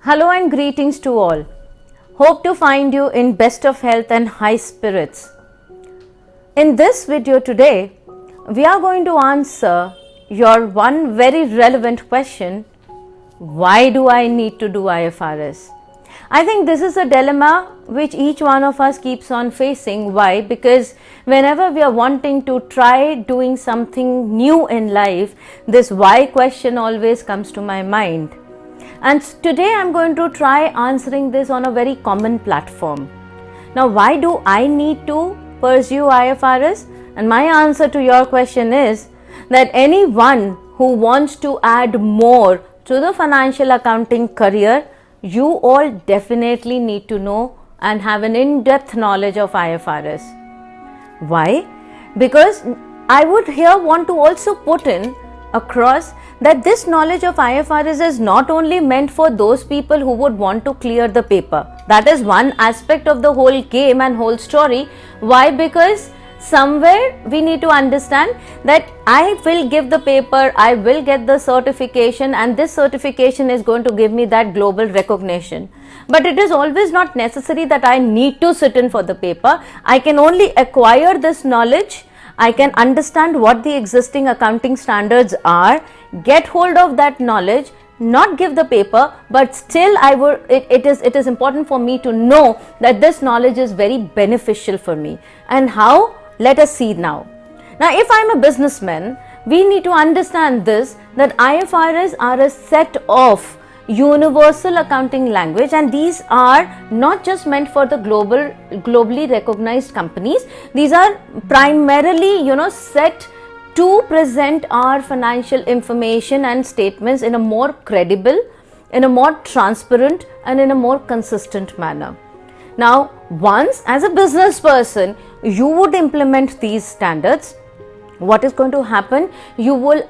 Hello and greetings to all. Hope to find you in best of health and high spirits. In this video today, we are going to answer your one very relevant question: why do I need to do IFRS? I think this is a dilemma which each one of us keeps on facing. Why? Because whenever we are wanting to try doing something new in life, this why question always comes to my mind. And today I'm going to try answering this on a very common platform. Now, why do I need to pursue IFRS? And my answer to your question is that anyone who wants to add more to the financial accounting career, you all definitely need to know and have an in-depth knowledge of IFRS. Why? Because I would here want to also put in across that this knowledge of IFRS is not only meant for those people who would want to clear the paper. That is one aspect of the whole game and whole story. Why? Because somewhere we need to understand that I will give the paper, I will get the certification, and this certification is going to give me that global recognition. But it is always not necessary that I need to sit in for the paper. I can only acquire this knowledge. I can understand what the existing accounting standards are, get hold of that knowledge, not give the paper, but still it is important for me to know that this knowledge is very beneficial for me. And how? Let us see now. Now, if I am a businessman, we need to understand this, that IFRS are a set of universal accounting language, and these are not just meant for the globally recognized companies. These are primarily set to present our financial information and statements in a more credible, in a more transparent, and in a more consistent manner. Now, once as a business person you would implement these standards, what is going to happen? You will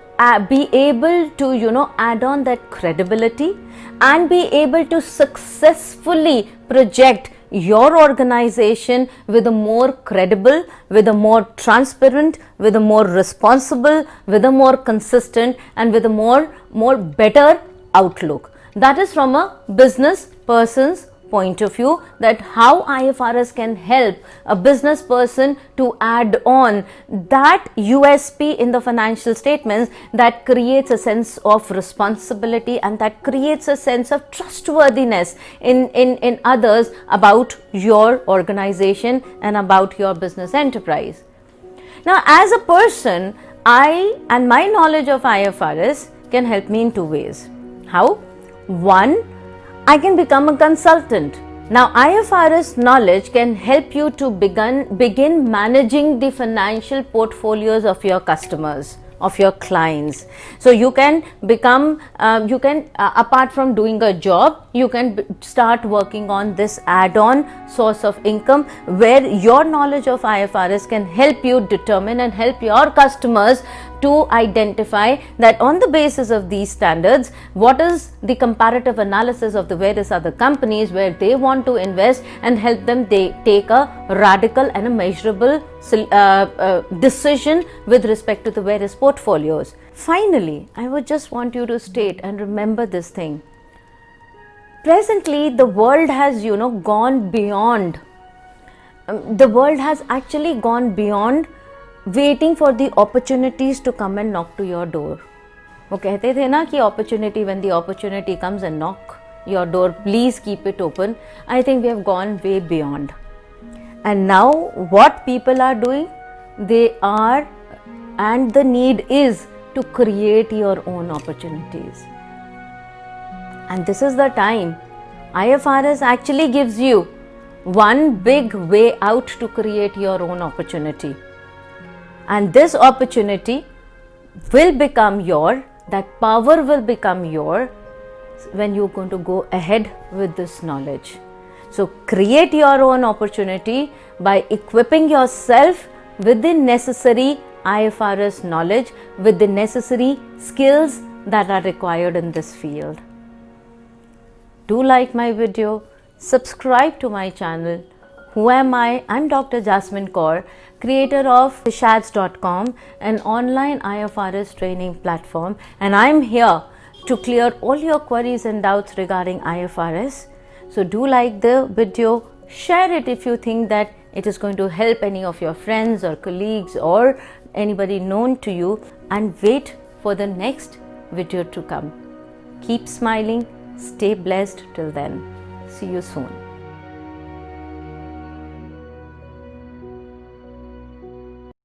be able to add on that credibility and be able to successfully project your organization with a more credible, with a more transparent, with a more responsible, with a more consistent, and with a more better outlook. That is from a business person's point of view, that how IFRS can help a business person to add on that USP in the financial statements that creates a sense of responsibility and that creates a sense of trustworthiness in others about your organization and about your business enterprise. Now, as a person, my knowledge of IFRS can help me in two ways. How? One, I can become a consultant. Now, IFRS knowledge can help you to begin managing the financial portfolios of your customers, of your clients. So you can become, apart from doing a job, you can start working on this add-on source of income, where your knowledge of IFRS can help you determine and help your customers to identify that on the basis of these standards, what is the comparative analysis of the various other companies where they want to invest, and help them take a radical and a measurable decision with respect to the various portfolios. Finally, I would just want you to state and remember this thing. Presently, the world has gone beyond. The world has actually gone beyond waiting for the opportunities to come and knock to your door. वो कहते थे ना कि opportunity, when the opportunity comes and knock your door, please keep it open. I think we have gone way beyond. And now what people are doing, and the need is to create your own opportunities. And this is the time IFRS actually gives you one big way out to create your own opportunity. And this opportunity will become that power will become when you're going to go ahead with this knowledge. So create your own opportunity by equipping yourself with the necessary IFRS knowledge, with the necessary skills that are required in this field. Do like my video, subscribe to my channel. Who am I? I'm Dr. Jasmine Kaur, creator of Shads.com, an online IFRS training platform, and I'm here to clear all your queries and doubts regarding IFRS. So do like the video, share it if you think that it is going to help any of your friends or colleagues or anybody known to you, and wait for the next video to come. Keep smiling, stay blessed till then. See you soon.